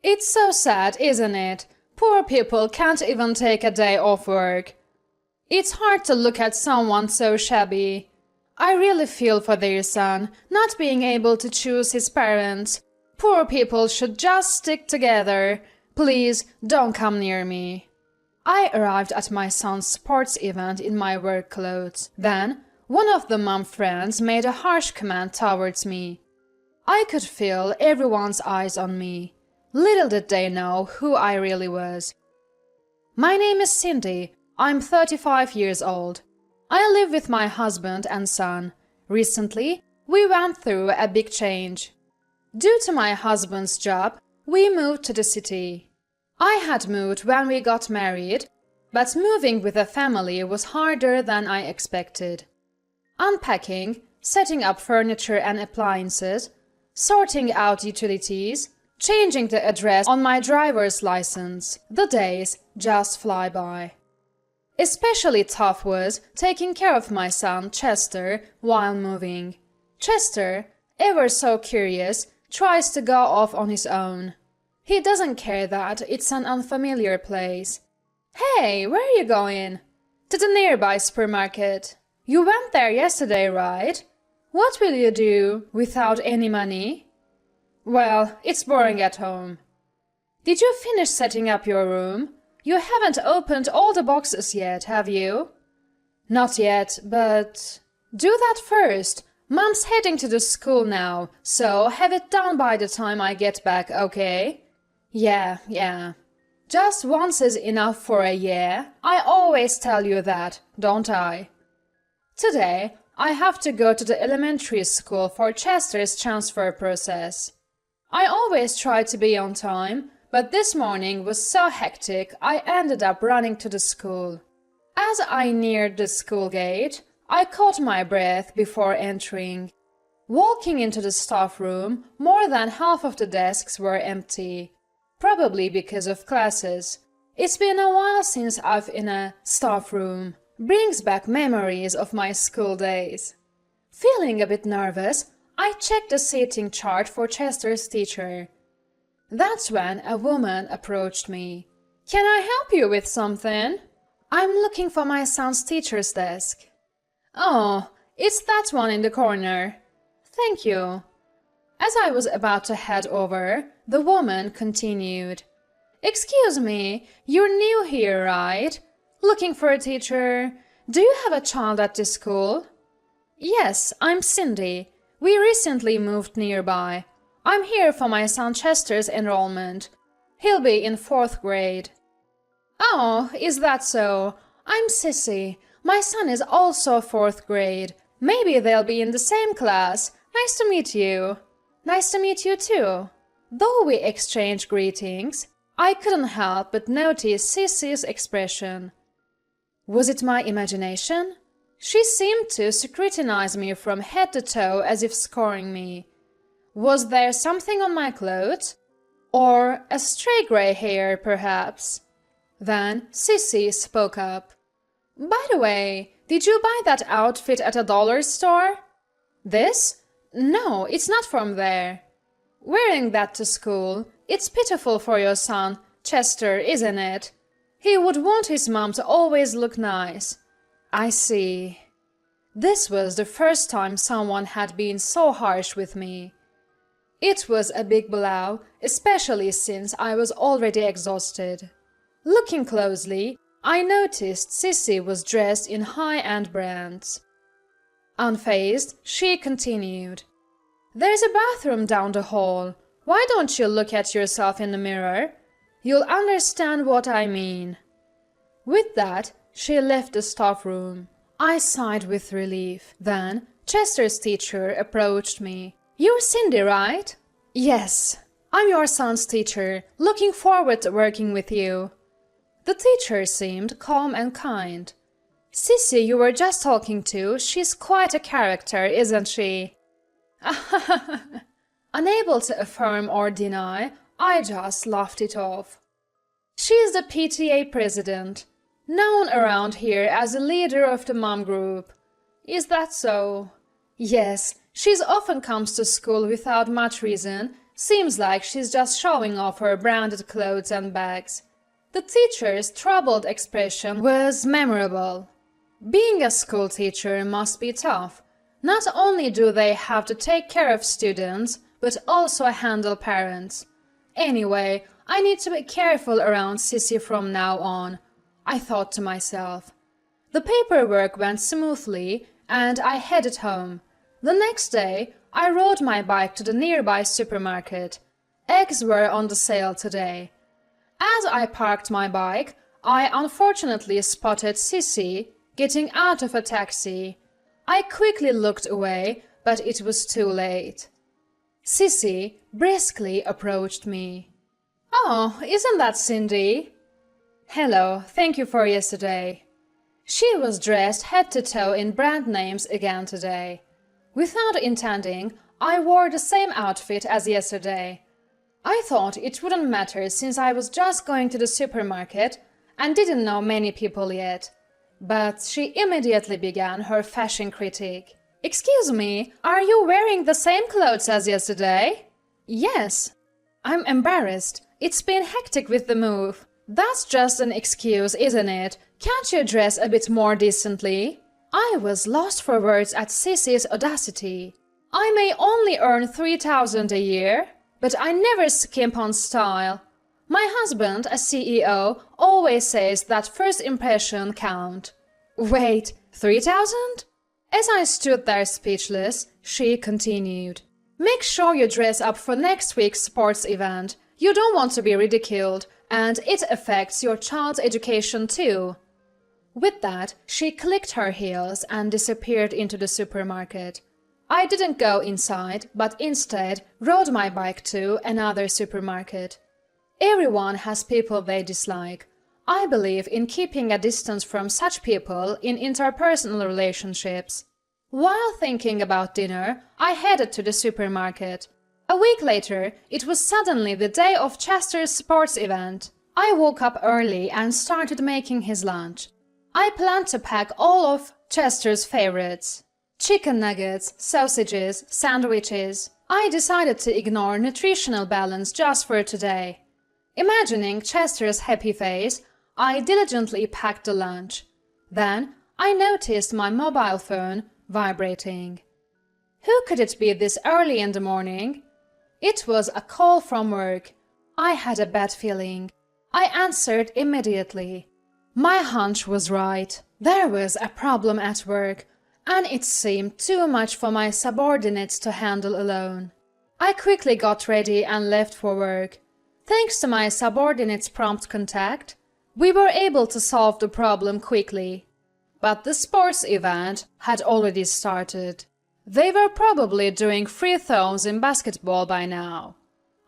It's so sad, isn't it? Poor people can't even take a day off work. It's hard to look at someone so shabby. I really feel for their son, not being able to choose his parents. Poor people should just stick together. Please, don't come near me. I arrived at my son's sports event in my work clothes. Then, one of the mom friends made a harsh comment towards me. I could feel everyone's eyes on me. Little did they know who I really was. My name is Cindy. I'm 35 years old. I live with my husband and son. Recently, we went through a big change. Due to my husband's job, we moved to the city. I had moved when we got married, but moving with a family was harder than I expected. Unpacking, setting up furniture and appliances, sorting out utilities, changing the address on my driver's license, the days just fly by. Especially tough was taking care of my son Chester while moving. Chester, ever so curious, tries to go off on his own. He doesn't care that it's an unfamiliar place. Hey, where are you going? To the nearby supermarket. You went there yesterday, right? What will you do without any money? Well, it's boring at home. Did you finish setting up your room? You haven't opened all the boxes yet, have you? Not yet, but... Do that first. Mom's heading to the school now, so have it done by the time I get back, okay? Yeah. Just once is enough for a year. I always tell you that, don't I? Today, I have to go to the elementary school for Chester's transfer process. I always try to be on time, but this morning was so hectic I ended up running to the school. As I neared the school gate, I caught my breath before entering. Walking into the staff room, more than half of the desks were empty. Probably because of classes. It's been a while since I've in a staff room. Brings back memories of my school days. Feeling a bit nervous, I checked the seating chart for Chester's teacher. That's when a woman approached me. Can I help you with something? I'm looking for my son's teacher's desk. Oh, it's that one in the corner. Thank you. As I was about to head over, the woman continued. Excuse me, you're new here, right? Looking for a teacher. Do you have a child at this school? Yes, I'm Cindy. We recently moved nearby. I'm here for my son Chester's enrollment. He'll be in 4th grade. Oh, is that so? I'm Sissy. My son is also 4th grade. Maybe they'll be in the same class. Nice to meet you. Nice to meet you too. Though we exchanged greetings, I couldn't help but notice Sissy's expression. Was it my imagination? She seemed to scrutinize me from head to toe as if scoring me. Was there something on my clothes? Or a stray gray hair, perhaps? Then Sissy spoke up. By the way, did you buy that outfit at a dollar store? This? No, it's not from there. Wearing that to school, it's pitiful for your son, Chester, isn't it? He would want his mom to always look nice. I see. This was the first time someone had been so harsh with me. It was a big blow, especially since I was already exhausted. Looking closely, I noticed Sissy was dressed in high-end brands. Unfazed, she continued. There's a bathroom down the hall. Why don't you look at yourself in the mirror? You'll understand what I mean. With that, she left the staff room. I sighed with relief. Then, Chester's teacher approached me. You're Cindy, right? Yes, I'm your son's teacher. Looking forward to working with you. The teacher seemed calm and kind. Sissy you were just talking to, she's quite a character, isn't she? Unable to affirm or deny, I just laughed it off. She's the PTA president, known around here as the leader of the mom group. Is that so? Yes, she often comes to school without much reason, Seems like she's just showing off her branded clothes and bags. The teacher's troubled expression was memorable. Being a school teacher must be tough. Not only do they have to take care of students, but also handle parents. Anyway, I need to be careful around Sissy from now on, I thought to myself. The paperwork went smoothly, and I headed home. The next day, I rode my bike to the nearby supermarket. Eggs were on the sale today. As I parked my bike, I unfortunately spotted Sissy getting out of a taxi. I quickly looked away, but it was too late. Sissy briskly approached me. "Oh, isn't that Cindy?" "Hello, thank you for yesterday." She was dressed head to toe in brand names again today. Without intending, I wore the same outfit as yesterday. I thought it wouldn't matter since I was just going to the supermarket and didn't know many people yet. But she immediately began her fashion critique. "Excuse me, are you wearing the same clothes as yesterday?" "Yes." "I'm embarrassed. It's been hectic with the move." "That's just an excuse, isn't it? Can't you dress a bit more decently?" I was lost for words at Sissy's audacity. I may only earn 3,000 a year, but I never skimp on style. My husband, a CEO, always says that first impression count. Wait, 3,000? As I stood there speechless, she continued. "Make sure you dress up for next week's sports event. You don't want to be ridiculed, and it affects your child's education too." With that, she clicked her heels and disappeared into the supermarket. I didn't go inside, but instead rode my bike to another supermarket. Everyone has people they dislike. I believe in keeping a distance from such people in interpersonal relationships. While thinking about dinner, I headed to the supermarket. A week later, it was suddenly the day of Chester's sports event. I woke up early and started making his lunch. I planned to pack all of Chester's favorites. Chicken nuggets, sausages, sandwiches. I decided to ignore nutritional balance just for today. Imagining Chester's happy face, I diligently packed the lunch. Then I noticed my mobile phone vibrating. Who could it be this early in the morning? It was a call from work. I had a bad feeling. I answered immediately. My hunch was right. There was a problem at work, and it seemed too much for my subordinates to handle alone. I quickly got ready and left for work. Thanks to my subordinates' prompt contact, we were able to solve the problem quickly. But the sports event had already started. They were probably doing free throws in basketball by now.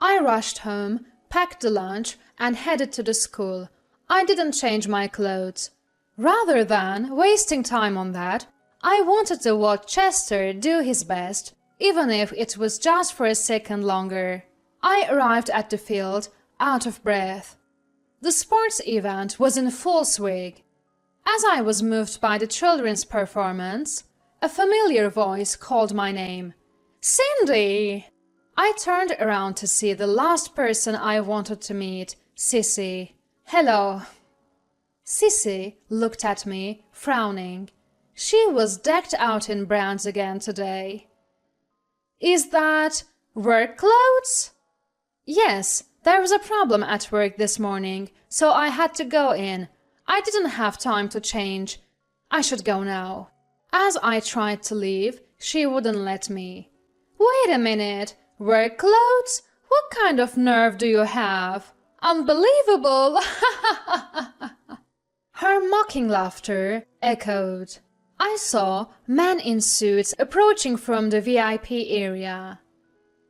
I rushed home, packed the lunch, and headed to the school. I didn't change my clothes. Rather than wasting time on that, I wanted to watch Chester do his best, even if it was just for a second longer. I arrived at the field, out of breath. The sports event was in full swing. As I was moved by the children's performance, a familiar voice called my name. "Cindy!" I turned around to see the last person I wanted to meet, Sissy. "Hello." Sissy looked at me, frowning. She was decked out in brands again today. "Is that work clothes?" "Yes, there was a problem at work this morning, so I had to go in. I didn't have time to change. I should go now." As I tried to leave, she wouldn't let me. "Wait a minute, work clothes? What kind of nerve do you have? Unbelievable!" Her mocking laughter echoed. I saw men in suits approaching from the VIP area.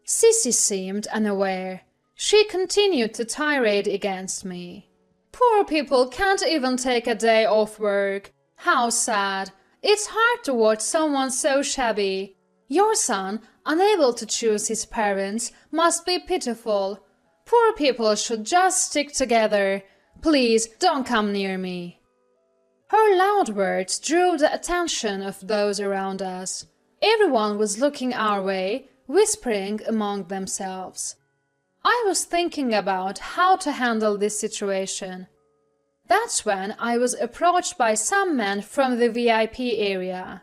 Sissy seemed unaware. She continued to tirade against me. "Poor people can't even take a day off work. How sad. It's hard to watch someone so shabby. Your son, unable to choose his parents, must be pitiful. Poor people should just stick together. Please don't come near me." Her loud words drew the attention of those around us. Everyone was looking our way, whispering among themselves. I was thinking about how to handle this situation. That's when I was approached by some men from the VIP area.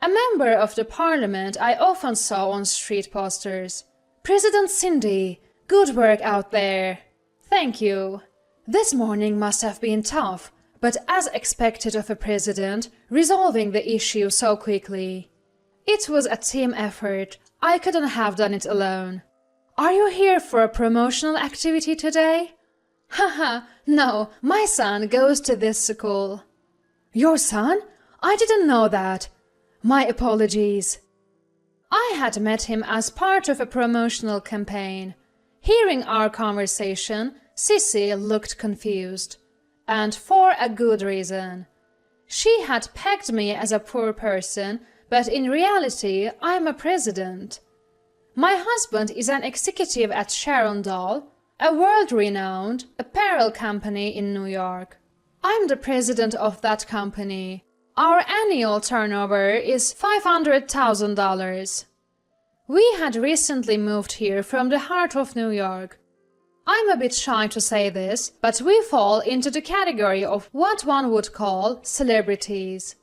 A member of the parliament I often saw on street posters. "President Cindy, good work out there." "Thank you. This morning must have been tough, but as expected of a president, resolving the issue so quickly. It was a team effort. I couldn't have done it alone." "Are you here for a promotional activity today?" "Haha, no, my son goes to this school." "Your son? I didn't know that. My apologies." I had met him as part of a promotional campaign. Hearing our conversation, Sissy looked confused. And for a good reason. She had pegged me as a poor person, but in reality, I'm a president. My husband is an executive at Sharon Doll, a world-renowned apparel company in New York. I'm the president of that company. Our annual turnover is $500,000. We had recently moved here from the heart of New York. I'm a bit shy to say this, but we fall into the category of what one would call celebrities.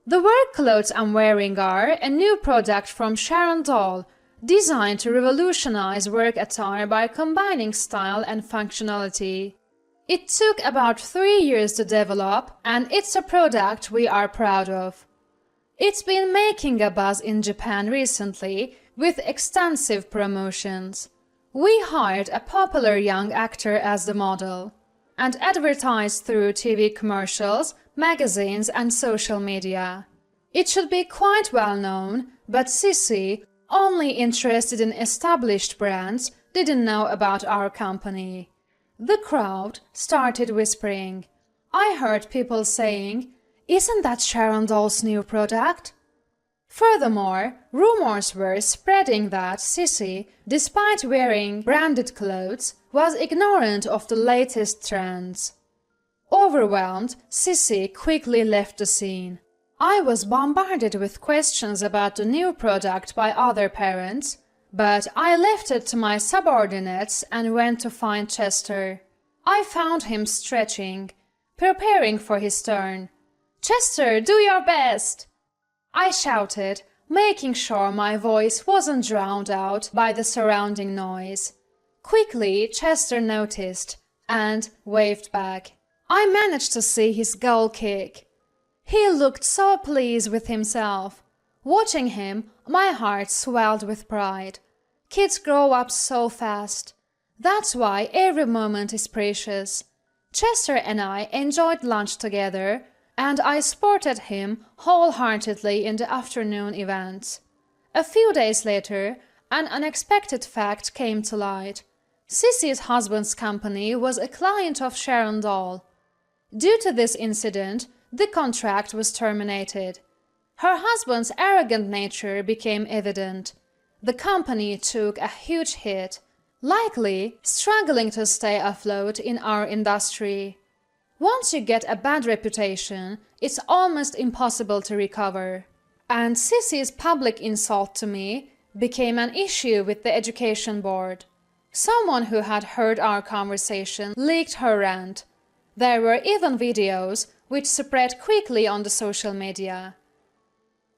The work clothes I'm wearing are a new product from Sharon Doll, designed to revolutionize work attire by combining style and functionality. It took about 3 years to develop, and it's a product we are proud of. It's been making a buzz in Japan recently with extensive promotions. We hired a popular young actor as the model and advertised through TV commercials, magazines, and social media. It should be quite well known, but Sissy, only interested in established brands, didn't know about our company. The crowd started whispering. I heard people saying, "Isn't that Sharon Doll's new product?" Furthermore, rumors were spreading that Sissy, despite wearing branded clothes, was ignorant of the latest trends. Overwhelmed, Sissy quickly left the scene. I was bombarded with questions about the new product by other parents, but I left it to my subordinates and went to find Chester. I found him stretching, preparing for his turn. "Chester, do your best!" I shouted, making sure my voice wasn't drowned out by the surrounding noise. Quickly, Chester noticed and waved back. I managed to see his goal kick. He looked so pleased with himself. Watching him, my heart swelled with pride. Kids grow up so fast. That's why every moment is precious. Chester and I enjoyed lunch together, and I supported him wholeheartedly in the afternoon events. A few days later, an unexpected fact came to light. Sissy's husband's company was a client of Sharon Doll. Due to this incident, the contract was terminated. Her husband's arrogant nature became evident. The company took a huge hit, likely struggling to stay afloat in our industry. Once you get a bad reputation, it's almost impossible to recover. And Sissy's public insult to me became an issue with the education board. Someone who had heard our conversation leaked her rant. There were even videos which spread quickly on the social media.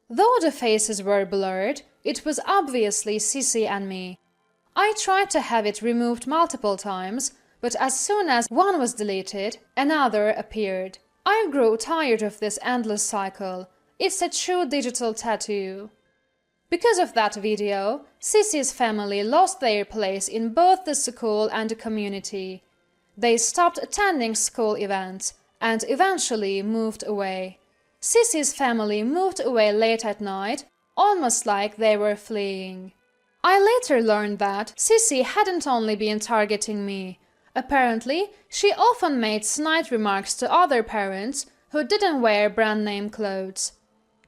Though the faces were blurred, it was obviously Sissy and me. I tried to have it removed multiple times, but as soon as one was deleted, another appeared. I grew tired of this endless cycle. It's a true digital tattoo. Because of that video, Sissy's family lost their place in both the school and the community. They stopped attending school events and eventually moved away. Sissy's family moved away late at night, almost like they were fleeing. I later learned that Sissy hadn't only been targeting me. Apparently, she often made snide remarks to other parents who didn't wear brand-name clothes.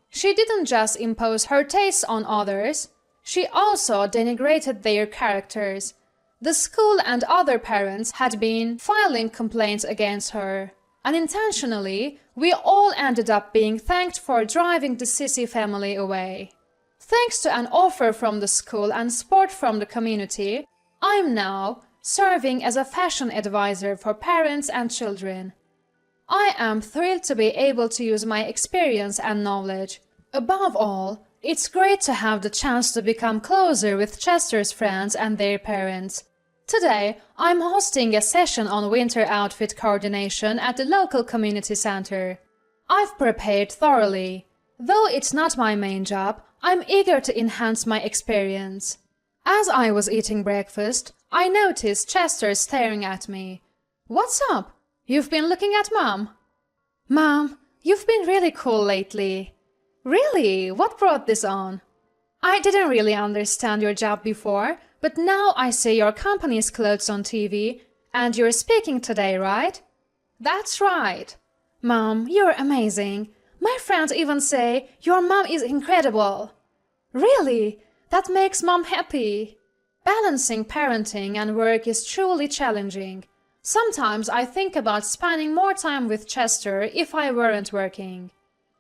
She didn't just impose her tastes on others, she also denigrated their characters. The school and other parents had been filing complaints against her. Unintentionally, we all ended up being thanked for driving the Sissy family away. Thanks to an offer from the school and support from the community, I'm now serving as a fashion advisor for parents and children. I am thrilled to be able to use my experience and knowledge. Above all, it's great to have the chance to become closer with Chester's friends and their parents. Today, I'm hosting a session on winter outfit coordination at the local community center. I've prepared thoroughly. Though it's not my main job, I'm eager to enhance my experience. As I was eating breakfast, I noticed Chester staring at me. "What's up? You've been looking at Mom." "Mom, you've been really cool lately." "Really? What brought this on?" "I didn't really understand your job before, but now I see your company's clothes on TV, and you're speaking today, right?" "That's right." "Mom, you're amazing. My friends even say your mom is incredible." "Really? That makes Mom happy." Balancing parenting and work is truly challenging. Sometimes I think about spending more time with Chester if I weren't working.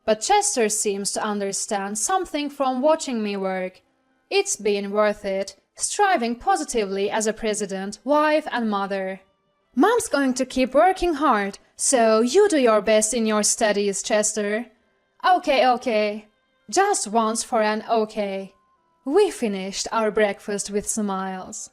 But Chester seems to understand something from watching me work. It's been worth it, striving positively as a president, wife, and mother. "Mom's going to keep working hard, so you do your best in your studies, Chester." Okay. Just once for an okay. We finished our breakfast with smiles.